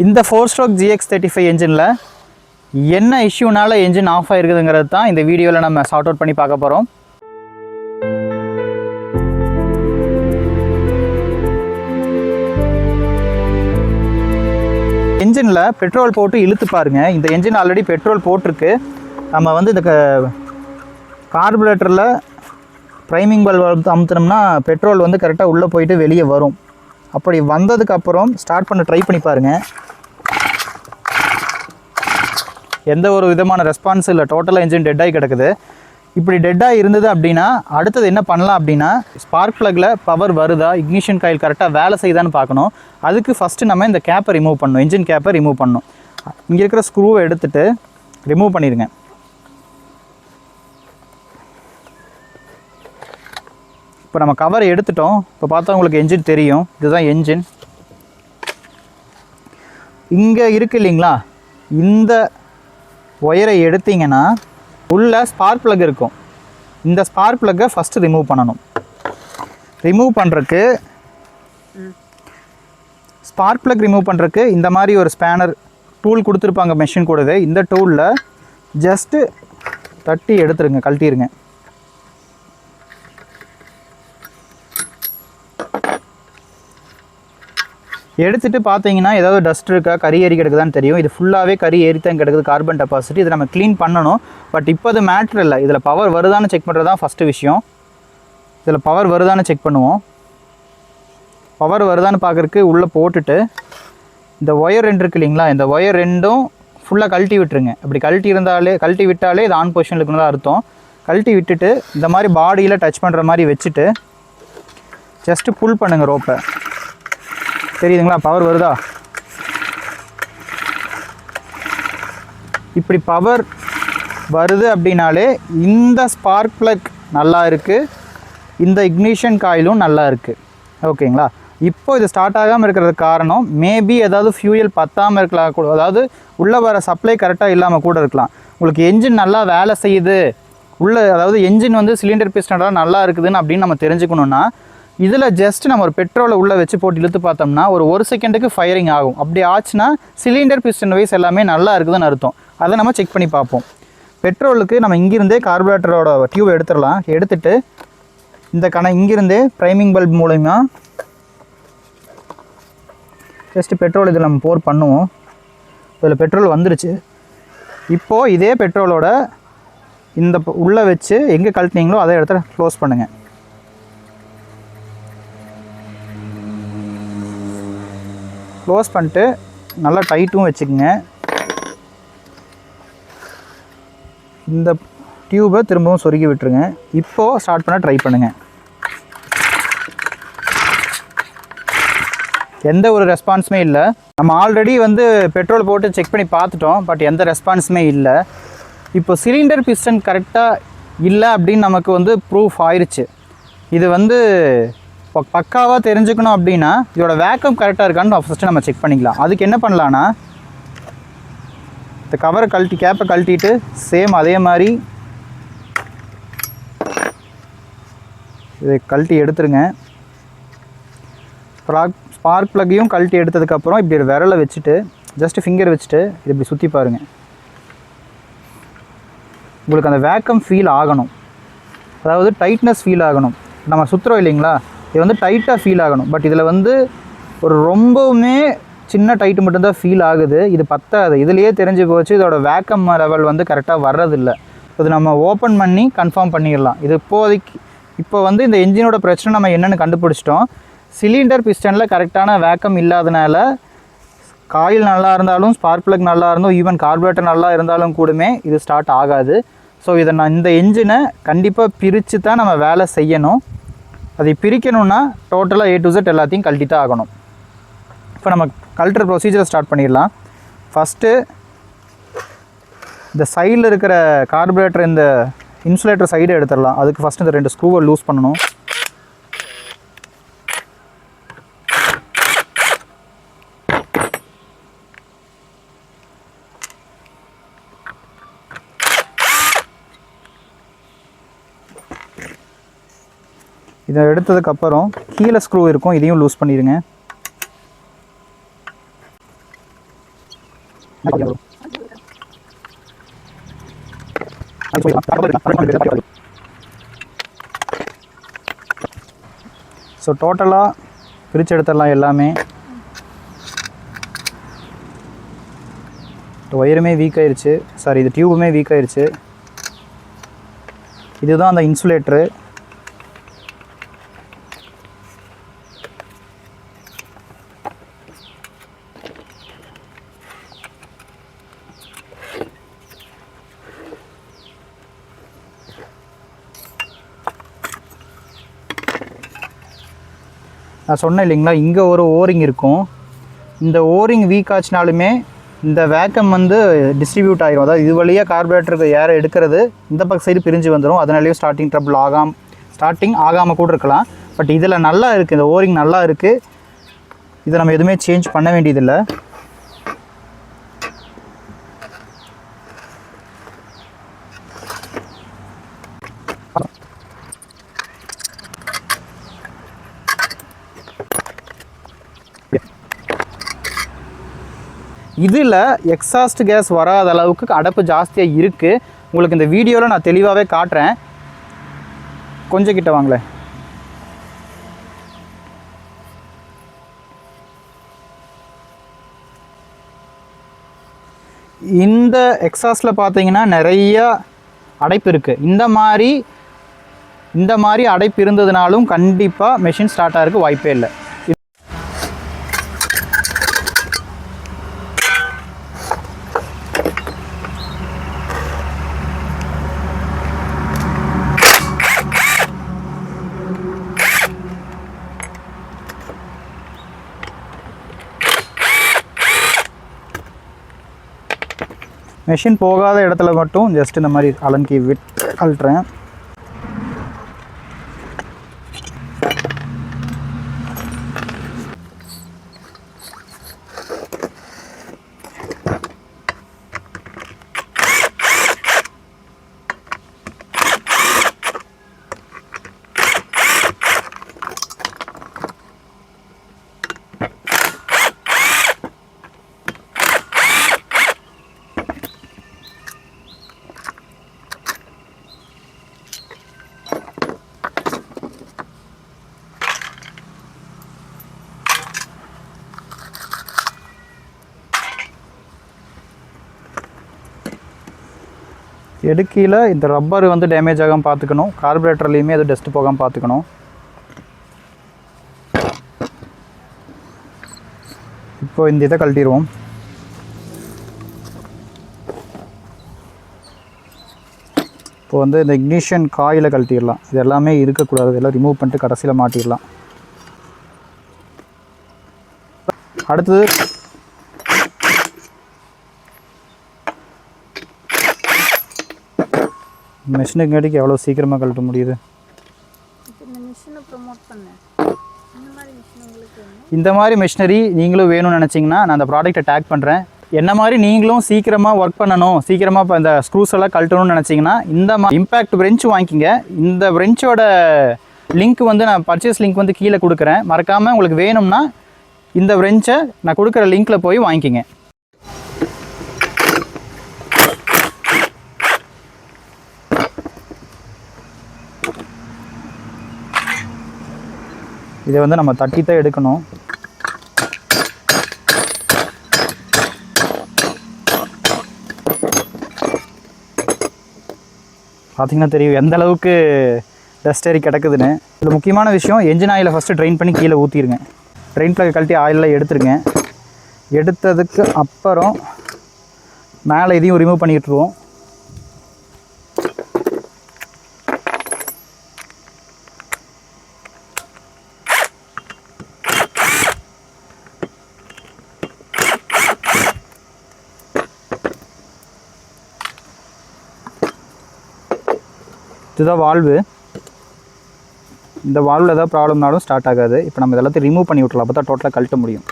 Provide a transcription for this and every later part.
இந்த 4-stroke GX35 என்ஜினில் என்ன இஷ்யூனால engine of ஆகிருக்குதுங்கிறது தான் இந்த வீடியோவில் நம்ம சார்ட் அவுட் பண்ணி பார்க்க போகிறோம். என்ஜினில் பெட்ரோல் போட்டு இழுத்து பாருங்கள். இந்த என்ஜின் ஆல்ரெடி பெட்ரோல் போட்டிருக்கு. நம்ம வந்து இந்த கார்பரேட்டரில் ப்ரைமிங் பல்ப் அமுத்தினோம்னா பெட்ரோல் வந்து கரெக்டாக உள்ளே போயிட்டு வெளியே வரும். அப்படி வந்ததுக்கப்புறம் ஸ்டார்ட் பண்ண ட்ரை பண்ணி பாருங்கள். எந்த ஒரு விதமான ரெஸ்பான்ஸ் இல்லை. டோட்டலாக என்ஜின் டெட்டாகி கிடக்குது. இப்படி டெட்டாக இருந்தது அப்படின்னா அடுத்தது என்ன பண்ணலாம் அப்படின்னா, ஸ்பார்க் ப்ளக்கில் பவர் வருதா, இக்னிஷன் காயில் கரெக்டாக வேலை செய்யுதான்னு பார்க்கணும். அதுக்கு ஃபஸ்ட்டு நம்ம இந்த கேப்பை ரிமூவ் பண்ணணும். என்ஜின் கேப்பை ரிமூவ் பண்ணணும். இங்கே இருக்கிற ஸ்க்ரூவை எடுத்துகிட்டு ரிமூவ் பண்ணிடுங்க. இப்போ நம்ம கவரை எடுத்துட்டோம். இப்போ பார்த்தா உங்களுக்கு என்ஜின் தெரியும். இதுதான் என்ஜின். இங்கே இருக்குது இல்லைங்களா, இந்த ஒயரை எடுத்தீங்கன்னா உள்ள ஸ்பார்க் ப்ளக் இருக்கும். இந்த ஸ்பார்க் ப்ளக்கை ஃபஸ்ட்டு ரிமூவ் பண்ணணும். ரிமூவ் பண்ணுறக்கு ஸ்பார்க் ப்ளக் ரிமூவ் பண்ணுறக்கு இந்த மாதிரி ஒரு ஸ்பேனர் டூல் கொடுத்துருப்பாங்க மெஷின் கூடவே. இந்த டூலில் ஜஸ்ட்டு தட்டி எடுத்துருங்க, கழட்டிடுங்க. எடுத்துகிட்டு பார்த்தீங்கன்னா ஏதாவது டஸ்ட் இருக்கா, கறி ஏறி கிடக்குதான்னு தெரியும். இது ஃபுல்லாகவே கறி ஏறி தான் கிடக்குது, கார்பன் டெபாசிட். இதை நம்ம க்ளீன் பண்ணணும். பட் இப்போ அது மேட்ரு இல்லை. இதில் பவர் வருதான்னு செக் பண்ணுறது தான் ஃபஸ்ட்டு விஷயம். இதில் பவர் வருதான்னு செக் பண்ணுவோம். பவர் வருதான்னு பார்க்குறக்கு உள்ளே போட்டுட்டு இந்த ஒயர் ரெண்டு இருக்குது இல்லைங்களா, இந்த ஒயர் ரெண்டும் ஃபுல்லாக கழட்டி விட்டுருங்க. அப்படி கழட்டி விட்டாலே இது ஆன் பொசிஷனில் இருக்குன்னு தான் அர்த்தம். கழட்டி விட்டுட்டு இந்த மாதிரி பாடியில் டச் பண்ணுற மாதிரி வச்சுட்டு ஜஸ்ட்டு புல் பண்ணுங்கள் ரோப்பை. தெரியுதுங்களா, பவர் வருதா? இப்படி பவர் வருது அப்படின்னாலே இந்த ஸ்பார்க் ப்ளக் நல்லா இருக்குது, இந்த இக்னிஷன் காயிலும் நல்லா இருக்குது. ஓகேங்களா? இப்போ இது ஸ்டார்ட் ஆகாமல் இருக்கிறதுக்கு காரணம் மேபி ஏதாவது ஃபியூயல் பத்தாமல் இருக்கலாம் கூட, அதாவது உள்ளே வர சப்ளை கரெக்டாக இல்லாமல் கூட இருக்கலாம். உங்களுக்கு என்ஜின் நல்லா வேலை செய்யுது அதாவது என்ஜின் வந்து சிலிண்டர் பிஸ்டனெலாம் நல்லா இருக்குதுன்னு அப்படின்னு நம்ம தெரிஞ்சுக்கணுன்னா, இதில் ஜஸ்ட் நம்ம ஒரு பெட்ரோலை உள்ளே வச்சு போட்டு இழுத்து பார்த்தோம்னா ஒரு செகண்டுக்கு ஃபயரிங் ஆகும். அப்படி ஆச்சுன்னா சிலிண்டர் பிஸ்டன் வைஸ் எல்லாமே நல்லா இருக்குதுன்னு அர்த்தம். அதை நம்ம செக் பண்ணி பார்ப்போம். பெட்ரோலுக்கு நம்ம இங்கிருந்தே கார்பரேட்டரோட டியூப் எடுத்துடலாம். எடுத்துகிட்டு இந்த இங்கிருந்தே ப்ரைமிங் பல்ப் மூலமா ஜஸ்ட்டு பெட்ரோல் இதில் நம்ம போர் பண்ணுவோம். இதில் பெட்ரோல் வந்துருச்சு. இப்போது இதே பெட்ரோலோட இந்த உள்ளே வச்சு எங்கே கழட்டினீங்களோ அதை இடத்துல க்ளோஸ் பண்ணுங்கள். க்ளோஸ் பண்ணிட்டு நல்லா டைட்டும் வச்சுக்கோங்க. இந்த டியூபை திரும்பவும் சொருகி விட்டுருங்க. இப்போது ஸ்டார்ட் பண்ண ட்ரை பண்ணுங்கள். எந்த ஒரு ரெஸ்பான்ஸுமே இல்லை. நம்ம ஆல்ரெடி வந்து பெட்ரோல் போட்டு செக் பண்ணி பார்த்துட்டோம். பட் எந்த ரெஸ்பான்ஸுமே இல்லை. இப்போ சிலிண்டர் பிஸ்டன் கரெக்டாக இல்லை அப்படின்னு நமக்கு வந்து ப்ரூஃப் ஆயிடுச்சு. இது வந்து பக்காவாக தெரிஞ்சுக்கணும் அப்படின்னா இதோட வேக்கம் கரெக்டாக இருக்கான்னு ஃபஸ்ட்டு நம்ம செக் பண்ணிக்கலாம். அதுக்கு என்ன பண்ணலான்னா, இந்த கவரை கேப்பை கழட்டிட்டு சேம் அதே மாதிரி இதை கழட்டி எடுத்துருங்க. ஸ்பார்க் ப்ளக்கையும் கழட்டி எடுத்ததுக்கப்புறம் இப்படி ஒரு விரலை வச்சுட்டு ஜஸ்ட்டு ஃபிங்கர் வச்சுட்டு இது இப்படி சுற்றி பாருங்கள். உங்களுக்கு அந்த வேக்கம் ஃபீல் ஆகணும், அதாவது டைட்னஸ் ஃபீல் ஆகணும். நம்ம சுற்றுறோம் இல்லைங்களா, இது வந்து டைட்டாக ஃபீல் ஆகணும். பட் இதில் வந்து ஒரு ரொம்பவுமே சின்ன டைட்டு மட்டும்தான் ஃபீல் ஆகுது. இது பத்தாது. இதுலேயே தெரிஞ்சு போச்சு இதோட வேக்கம் லெவல் வந்து கரெக்டாக வர்றதில்லை. இது நம்ம ஓப்பன் பண்ணி கன்ஃபார்ம் பண்ணிடலாம். இது இப்போ வந்து இந்த என்ஜினோட பிரச்சனை நம்ம என்னென்னு கண்டுபிடிச்சிட்டோம். சிலிண்டர் பிஸ்டனில் கரெக்டான வேக்கம் இல்லாதனால காயில் நல்லா இருந்தாலும், ஸ்பார்க் ப்ளக் நல்லா இருந்தும், ஈவன் கார்பரேட்டர் நல்லா இருந்தாலும் கூடமே இது ஸ்டார்ட் ஆகாது. ஸோ இந்த என்ஜினை கண்டிப்பாக பிரித்து தான் நம்ம வேலை செய்யணும். அதை பிரிக்கணும்னா டோட்டலாக A to Z எல்லாத்தையும் கழட்டி தான் ஆகணும். இப்போ நம்ம கழட்டுற ப்ரொசீஜரை ஸ்டார்ட் பண்ணிடலாம். ஃபஸ்ட்டு இந்த சைடில் இருக்கிற கார்பரேட்டர் இந்த இன்சுலேட்டர் சைடு எடுத்துடலாம். அதுக்கு ஃபஸ்ட்டு இந்த 2 ஸ்க்ரூவை லூஸ் பண்ணணும். இதை எடுத்ததுக்கப்புறம் கீழே ஸ்க்ரூ இருக்கும், இதையும் லூஸ் பண்ணிடுங்க. ஸோ டோட்டலாக பிரித்து எடுத்துடலாம் எல்லாமே. ஒயருமே வீக் ஆயிடுச்சு, சாரி இது டியூபுமே வீக் ஆயிடுச்சு. இதுதான் அந்த இன்சுலேட்டரு. நான் சொன்னேன் இல்லைங்களா, இங்கே ஒரு ஓரிங் இருக்கும். இந்த ஓரிங் வீக் ஆச்சுனாலுமே இந்த வேக்கம் வந்து டிஸ்ட்ரிபியூட் ஆகிரும். அதாவது இது வழியாக கார்பரேட்டருக்கு ஏற எடுக்கிறது இந்த பக்கம் சைடு பிரிஞ்சு வந்துடும். அதனாலேயும் ஸ்டார்டிங் ஆகாமல் கூட இருக்கலாம். பட் இதில் நல்லா இருக்குது, இந்த ஓரிங் நல்லா இருக்குது. இதை நம்ம எதுவுமே சேஞ்ச் பண்ண வேண்டியதில்லை. இதில் எக்ஸாஸ்ட் கேஸ் வராத அளவுக்கு அடைப்பு ஜாஸ்தியாக இருக்குது. உங்களுக்கு இந்த வீடியோவில் நான் தெளிவாகவே காட்டுறேன். கொஞ்சம் கிட்ட வாங்களேன். இந்த எக்ஸாஸ்டில் பார்த்தீங்கன்னா நிறைய அடைப்பு இருக்குது. இந்த மாதிரி அடைப்பு இருந்ததுனாலும் கண்டிப்பாக மெஷின் ஸ்டார்ட் ஆகிறதுக்கு வாய்ப்பே இல்லை. மெஷின் போகாத இடத்துல மட்டும் ஜஸ்ட் இந்த மாதிரி அலன் கீ அழுட்டுறேன். எடுக்கையில் இந்த ரப்பர் வந்து டேமேஜ் ஆகாமல் பார்த்துக்கணும். கார்பரேட்டர்லேயுமே அது டஸ்ட் போகாமல் பார்த்துக்கணும். இப்போ இந்த இதை கழட்டிடுவோம். இப்போ வந்து இந்த இக்னிஷன் காயிலை கழட்டிடலாம். இது எல்லாமே இருக்கக்கூடாது, இதெல்லாம் ரிமூவ் பண்ணிட்டு கடைசியில் மாட்டிடலாம். அடுத்தது மெஷினுக்கு எவ்வளோ சீக்கிரமாக கழட்ட முடியுது. இந்த மாதிரி மிஷினரி நீங்களும் வேணும்னு நினச்சிங்கன்னா நான் அந்த ப்ராடக்ட்டை டேக் பண்ணுறேன். என்ன மாதிரி நீங்களும் சீக்கிரமாக ஒர்க் பண்ணணும், சீக்கிரமாக இப்போ இந்த ஸ்க்ரூஸ் எல்லாம் கழட்டணும்னு நினச்சிங்கன்னா இந்த மாதிரி இம்பேக்ட் பிரெஞ்ச் வாங்கிக்கிங்க. இந்த பிரெஞ்சோட லிங்க் வந்து நான் பர்ச்சேஸ் லிங்க் வந்து கீழே கொடுக்குறேன். மறக்காமல் உங்களுக்கு வேணும்னா இந்த பிரெஞ்சை நான் கொடுக்குற லிங்க்கில் போய் வாங்கிக்கிங்க. இதை வந்து நம்ம தட்டி தான் எடுக்கணும். பார்த்திங்கன்னா தெரியும் எந்த அளவுக்கு டஸ்ட் ஏறி கிடக்குதுன்னு. இதில் முக்கியமான விஷயம், என்ஜின் ஆயிலை ஃபஸ்ட்டு ட்ரெயின் பண்ணி கீழே ஊற்றிடுங்க. ட்ரெயின் ப்ளக் கழட்டி ஆயிலெலாம் எடுத்துருங்க. எடுத்ததுக்கு அப்புறம் மேலே இதையும் ரிமூவ் பண்ணிட்டுருவோம். இதுதான் வால்வு. இந்த வால்வில் ஏதாவது ப்ராப்ளம்னாலும் ஸ்டார்ட் ஆகாது. இப்போ நம்ம இதெல்லாத்தையும் ரிமூவ் பண்ணி விட்றலாம், அப்போ தான் டோட்டலாக கழட்ட முடியும்.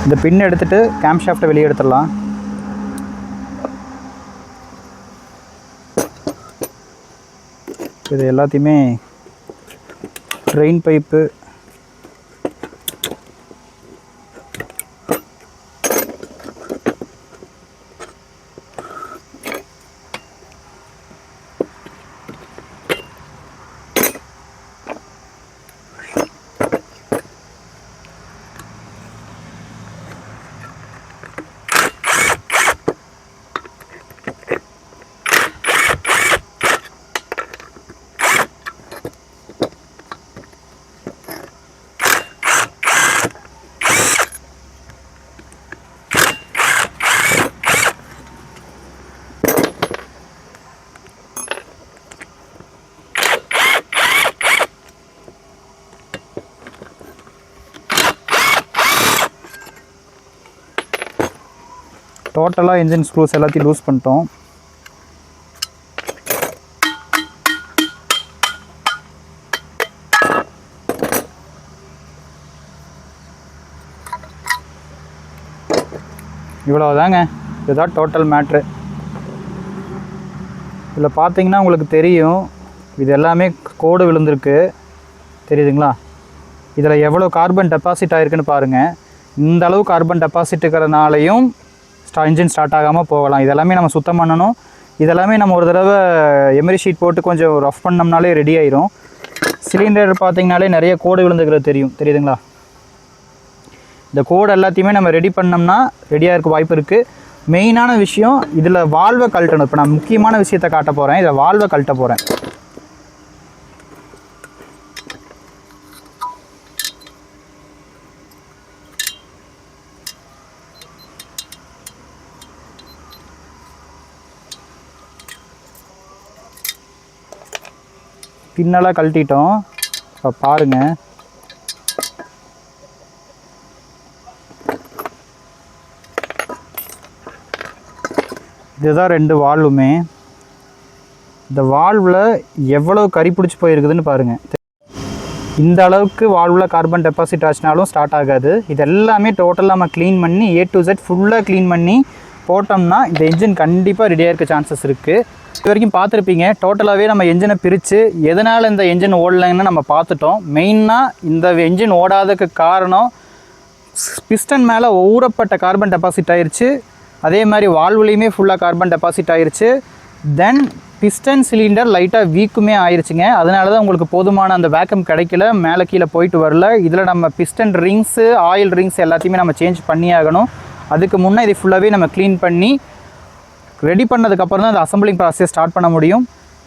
இந்த பின் எடுத்துகிட்டு கேம் ஷாஃப்ட்டை வெளியே எடுத்துடலாம். இது எல்லாத்தையுமே ட்ரெயின் பைப்பு, டோட்டலாக என்ஜின் ஸ்க்ரூஸ் எல்லாத்தையும் லூஸ் பண்ணிட்டோம். இவ்வளோதாங்க, இதுதான் டோட்டல் மேட்ரு. இதில் பார்த்தீங்கன்னா உங்களுக்கு தெரியும், இது எல்லாமே கோடு விழுந்திருக்கு, தெரியுதுங்களா? இதில் எவ்வளோ கார்பன் டெபாசிட் ஆகிருக்குன்னு பாருங்கள். இந்த அளவு கார்பன் டெபாசிட் இருக்கிறதுனாலையும் இன்ஜின் ஸ்டார்ட் ஆகாமல் போகலாம். இதெல்லாமே நம்ம சுத்தம் பண்ணணும். இதெல்லாமே நம்ம ஒரு தடவை எமரி ஷீட் போட்டு கொஞ்சம் ரஃப் பண்ணோம்னாலே ரெடி ஆயிரும். சிலிண்டர் பார்த்திங்கனாலே நிறைய கோடு விழுந்துக்கிறது தெரியுதுங்களா? இந்த கோடு எல்லாத்தையுமே நம்ம ரெடி பண்ணோம்னா ரெடியாக இருக்க வாய்ப்பு இருக்குது. மெயினான விஷயம், இதில் வால்வை கழட்டணும். இப்போ நான் முக்கியமான விஷயத்தை காட்ட போகிறேன். இதில் வால்வை கழட்ட போகிறேன். பின்னெல்லாம் கழட்டிட்டோம். இப்போ பாருங்கள், இதுதான் 2 வால்வுமே. இந்த வால்வில் எவ்வளோ கறி பிடிச்சி போயிருக்குதுன்னு பாருங்கள். இந்த அளவுக்கு வால்வில் கார்பன் டெபாசிட் ஆச்சுனாலும் ஸ்டார்ட் ஆகாது. இது எல்லாமே டோட்டலாக நம்ம க்ளீன் பண்ணி A to Z ஃபுல்லாக க்ளீன் பண்ணி போட்டோம்னா இந்த என்ஜின் கண்டிப்பாக ரெடியாக இருக்க சான்சஸ் இருக்குது. இது வரைக்கும் பார்த்துருப்பீங்க. டோட்டலாகவே நம்ம என்ஜினை பிரித்து எதனால் இந்த என்ஜின் ஓடலைன்னு நம்ம பார்த்துட்டோம். மெயினாக இந்த என்ஜின் ஓடாததுக்கு காரணம் பிஸ்டன் மேலே ஊறப்பட்ட கார்பன் டெபாசிட் ஆயிடுச்சு. அதே மாதிரி வால்வுலேயுமே ஃபுல்லாக கார்பன் டெபாசிட் ஆயிடுச்சு. தென் பிஸ்டன் சிலிண்டர் லைட்டாக வீக்குமே ஆயிடுச்சுங்க. அதனால தான் உங்களுக்கு போதுமான அந்த வேக்கம் கிடைக்கல, மேலே கீழே போயிட்டு வரல. இதில் நம்ம பிஸ்டன் ரிங்ஸு, ஆயில் ரிங்ஸ் எல்லாத்தையுமே நம்ம சேஞ்ச் பண்ணி ஆகணும். அதுக்கு முன்னே இதை ஃபுல்லாகவே நம்ம க்ளீன் பண்ணி ரெடி பண்ணதுக்கப்புறம் தான் இந்த அசம்பிளிங் ப்ராசஸ் ஸ்டார்ட் பண்ண முடியும்.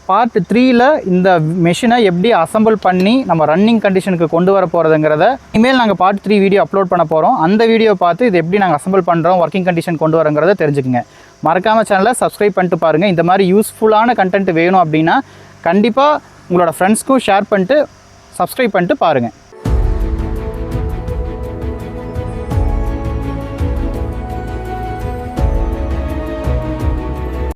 பார்ட் 3ல் இந்த மெஷினை எப்படி அசம்பிள் பண்ணி நம்ம ரன்னிங் கண்டிஷனுக்கு கொண்டு வர போகிறதுங்கிறத இனிமேல் நாங்கள் பார்ட் 3 வீடியோ அப்லோட் பண்ண போகிறோம். அந்த வீடியோ பார்த்து இது எப்படி நாங்கள் அசம்பிள் பண்ணுறோம், ஒர்க்கிங் கண்டிஷன் கொண்டு வரங்கிறத தெரிஞ்சுக்குங்க. மறக்காமல் சேனலை சப்ஸ்கிரைப் பண்ணிட்டு பாருங்கள். இந்த மாதிரி யூஸ்ஃபுல்லான கண்டென்ட் வேணும் அப்படின்னா கண்டிப்பாக உங்களோட ஃப்ரெண்ட்ஸ்க்கும் ஷேர் பண்ணிட்டு சப்ஸ்கிரைப் பண்ணிட்டு பாருங்கள்.